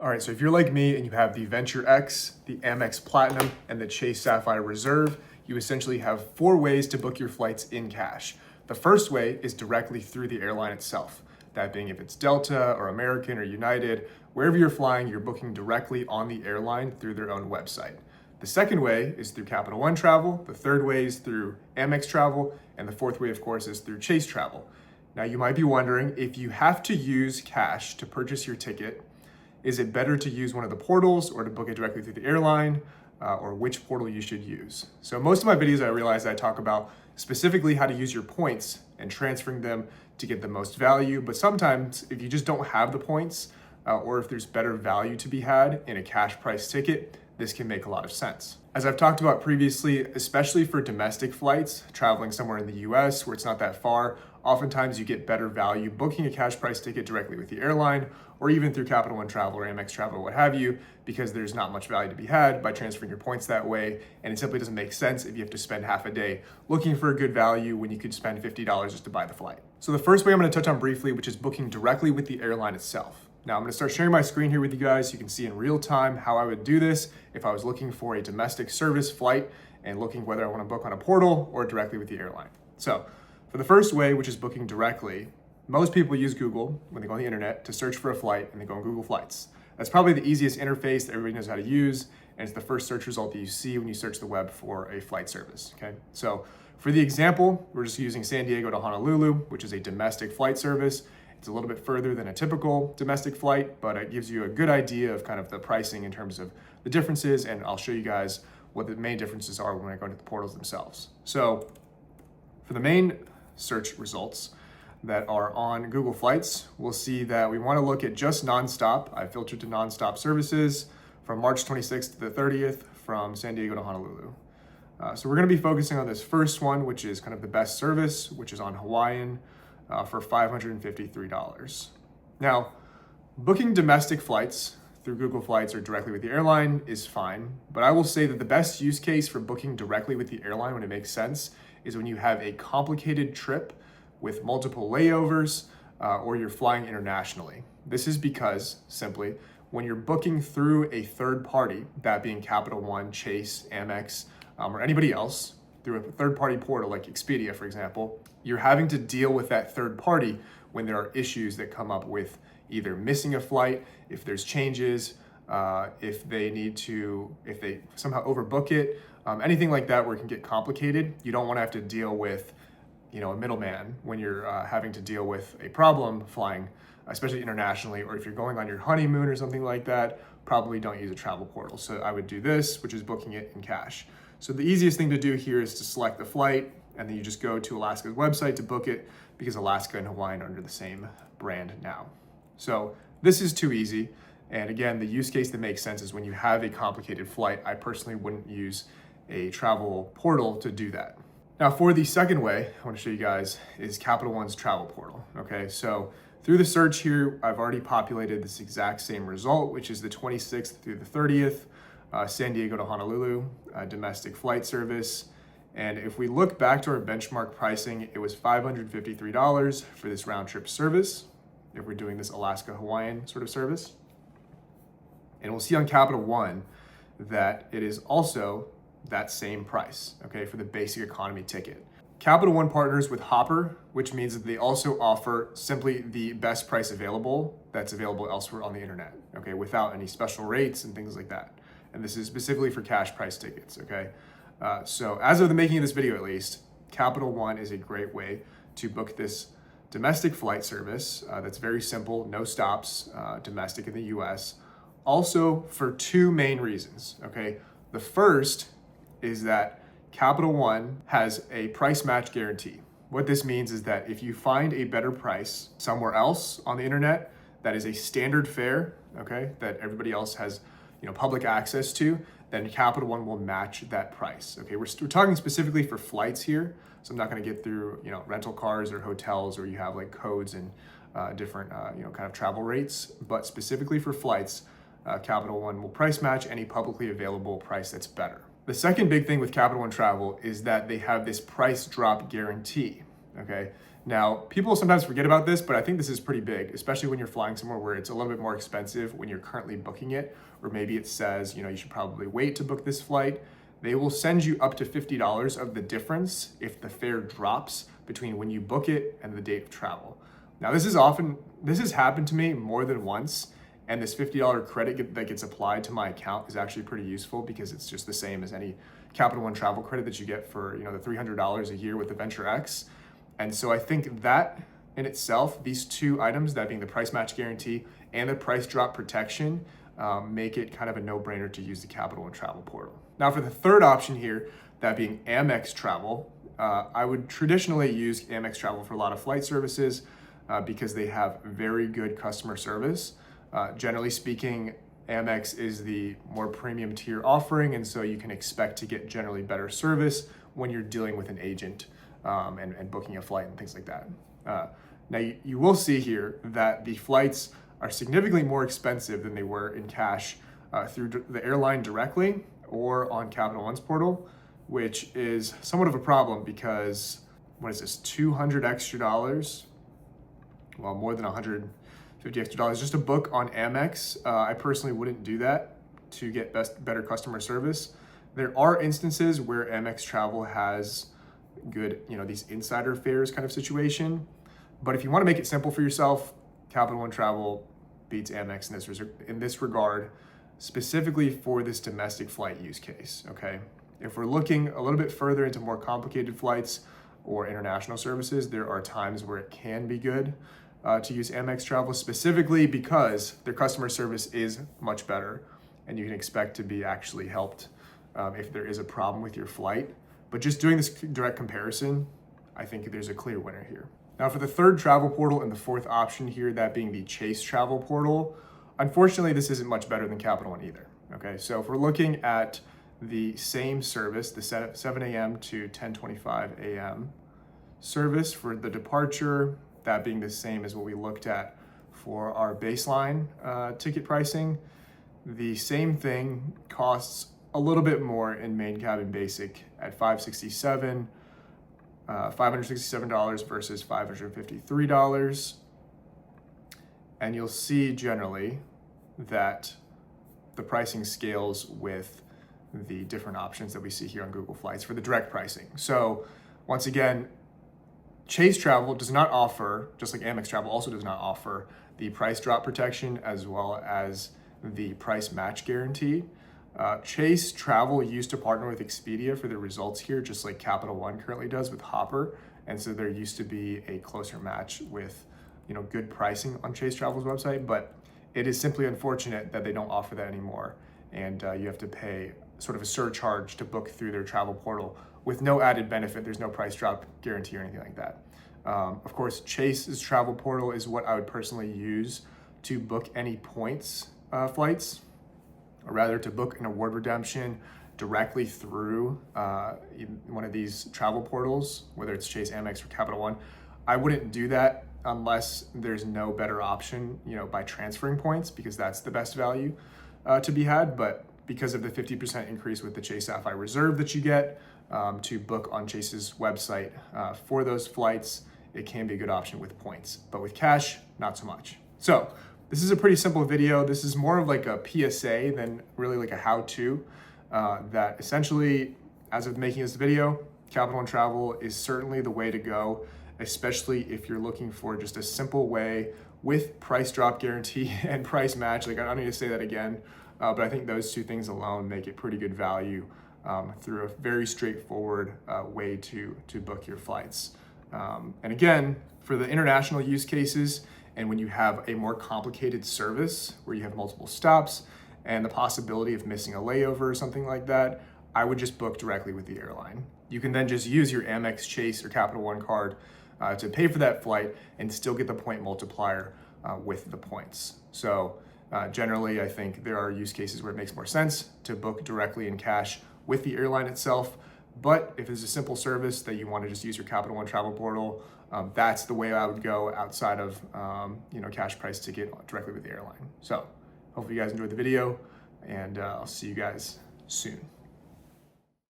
All right, so if you're like me and you have the Venture X, the AMEX Platinum, and the Chase Sapphire Reserve, you essentially have 4 ways to book your flights in cash. The first way is directly through the airline itself. That being if it's Delta or American or United, wherever you're flying, you're booking directly on the airline through their own website. The second way is through Capital One Travel, the third way is through Amex Travel, and the fourth way, of course, is through Chase Travel. Now, you might be wondering, if you have to use cash to purchase your ticket, is it better to use one of the portals or to book it directly through the airline, or which portal you should use? So most of my videos, I realize I talk about specifically how to use your points and transferring them to get the most value. But sometimes if you just don't have the points, or if there's better value to be had in a cash price ticket, this can make a lot of sense. As I've talked about previously, especially for domestic flights, traveling somewhere in the US where it's not that far, oftentimes you get better value booking a cash price ticket directly with the airline or even through Capital One Travel or Amex Travel or what have you, because there's not much value to be had by transferring your points that way. And it simply doesn't make sense if you have to spend half a day looking for a good value when you could spend $50 just to buy the flight. So the first way I'm going to touch on briefly, which is booking directly with the airline itself. Now I'm going to start sharing my screen here with you guys so you can see in real time how I would do this if I was looking for a domestic service flight and looking whether I want to book on a portal or directly with the airline. So for the first way, which is booking directly, most people use Google when they go on the internet to search for a flight and they go on Google Flights. That's probably the easiest interface that everybody knows how to use, and it's the first search result that you see when you search the web for a flight service, okay? So for the example, we're just using San Diego to Honolulu, which is a domestic flight service. It's a little bit further than a typical domestic flight, but it gives you a good idea of kind of the pricing in terms of the differences, and I'll show you guys what the main differences are when I go into the portals themselves. So for the main search results that are on Google Flights, we'll see that we want to look at just nonstop. I filtered to nonstop services from March 26th to the 30th from San Diego to Honolulu. So we're going to be focusing on this first one, which is kind of the best service, which is on Hawaiian for $553. Now, booking domestic flights through Google Flights or directly with the airline is fine, but I will say that the best use case for booking directly with the airline when it makes sense is when you have a complicated trip with multiple layovers or you're flying internationally. This is because simply when you're booking through a third party, that being Capital One, Chase, Amex, or anybody else, through a third party portal like Expedia, for example, you're having to deal with that third party when there are issues that come up with either missing a flight, if there's changes, if they somehow overbook it, anything like that where it can get complicated. You don't want to have to deal with, a middleman when you're having to deal with a problem flying, especially internationally, or if you're going on your honeymoon or something like that, probably don't use a travel portal. So I would do this, which is booking it in cash. So the easiest thing to do here is to select the flight, and then you just go to Alaska's website to book it, because Alaska and Hawaiian are under the same brand now. So this is too easy. And again, the use case that makes sense is when you have a complicated flight. I personally wouldn't use a travel portal to do that. Now for the second way I want to show you guys is Capital One's travel portal. Okay, so through the search here, I've already populated this exact same result, which is the 26th through the 30th, San Diego to Honolulu, domestic flight service. And if we look back to our benchmark pricing, it was $553 for this round trip service, if we're doing this Alaska-Hawaiian sort of service. And we'll see on Capital One that it is also that same price, okay, for the basic economy ticket. Capital One partners with Hopper, which means that they also offer simply the best price available that's available elsewhere on the internet, okay, without any special rates and things like that. And this is specifically for cash price tickets, okay? So as of the making of this video, at least, Capital One is a great way to book this domestic flight service that's very simple, no stops, domestic in the US. Also for 2 main reasons, okay? The first is that Capital One has a price match guarantee. What this means is that if you find a better price somewhere else on the internet that is a standard fare, okay, that everybody else has public access to, then Capital One will match that price. Okay, we're talking specifically for flights here, so I'm not going to get through rental cars or hotels where you have like codes and different kind of travel rates, but specifically for flights, Capital One will price match any publicly available price that's better. The second big thing with Capital One Travel is that they have this price drop guarantee. Okay, Now, people sometimes forget about this, but I think this is pretty big, especially when you're flying somewhere where it's a little bit more expensive when you're currently booking it, or maybe it says, you should probably wait to book this flight. They will send you up to $50 of the difference if the fare drops between when you book it and the date of travel. Now, this has happened to me more than once, and this $50 credit that gets applied to my account is actually pretty useful because it's just the same as any Capital One travel credit that you get for, the $300 a year with the Venture X. And so I think that in itself, these two items, that being the price match guarantee and the price drop protection, make it kind of a no-brainer to use the Capital One travel portal. Now for the third option here, that being AMEX travel, I would traditionally use AMEX travel for a lot of flight services because they have very good customer service. Generally speaking, AMEX is the more premium tier offering, and so you can expect to get generally better service when you're dealing with an agent and booking a flight and things like that. Now you will see here that the flights are significantly more expensive than they were in cash through the airline directly or on Capital One's portal, which is somewhat of a problem because, what is this, $200 extra dollars? Well, more than $150 extra dollars just to book on Amex. I personally wouldn't do that to get better customer service. There are instances where Amex travel has good, these insider fares kind of situation. But if you want to make it simple for yourself, Capital One travel beats Amex in this regard, specifically for this domestic flight use case, okay? If we're looking a little bit further into more complicated flights or international services, there are times where it can be good to use Amex travel, specifically because their customer service is much better and you can expect to be actually helped if there is a problem with your flight. But just doing this direct comparison, I think there's a clear winner here. Now for the third travel portal and the fourth option here, that being the Chase travel portal, unfortunately, this isn't much better than Capital One either, okay? So if we're looking at the same service, the 7 a.m. to 10:25 a.m. service for the departure, that being the same as what we looked at for our baseline ticket pricing, the same thing costs a little bit more in main cabin basic at $567 versus $553. And you'll see generally that the pricing scales with the different options that we see here on Google Flights for the direct pricing. So once again, Chase Travel does not offer, just like Amex Travel also does not offer, the price drop protection as well as the price match guarantee. Chase Travel used to partner with Expedia for the results here, just like Capital One currently does with Hopper. And so there used to be a closer match with, good pricing on Chase Travel's website, but it is simply unfortunate that they don't offer that anymore. And you have to pay sort of a surcharge to book through their travel portal with no added benefit. There's no price drop guarantee or anything like that. Of course, Chase's travel portal is what I would personally use to book any points flights, or rather to book an award redemption directly through one of these travel portals, whether it's Chase, Amex, or Capital One. I wouldn't do that unless there's no better option, by transferring points, because that's the best value to be had. But because of the 50% increase with the Chase Sapphire Reserve that you get to book on Chase's website for those flights, it can be a good option with points. But with cash, not so much. So this is a pretty simple video. This is more of like a PSA than really like a how-to that essentially, as of making this video, Capital One Travel is certainly the way to go, especially if you're looking for just a simple way with price drop guarantee and price match. Like, I don't need to say that again, but I think those two things alone make it pretty good value through a very straightforward way to book your flights. And again, for the international use cases, and when you have a more complicated service where you have multiple stops and the possibility of missing a layover or something like that, I would just book directly with the airline. You can then just use your Amex, Chase, or Capital One card to pay for that flight and still get the point multiplier with the points. So generally, I think there are use cases where it makes more sense to book directly in cash with the airline itself. But if it's a simple service that you want to just use your Capital One travel portal, that's the way I would go outside of cash price ticket directly with the airline. So hopefully you guys enjoyed the video, and I'll see you guys soon.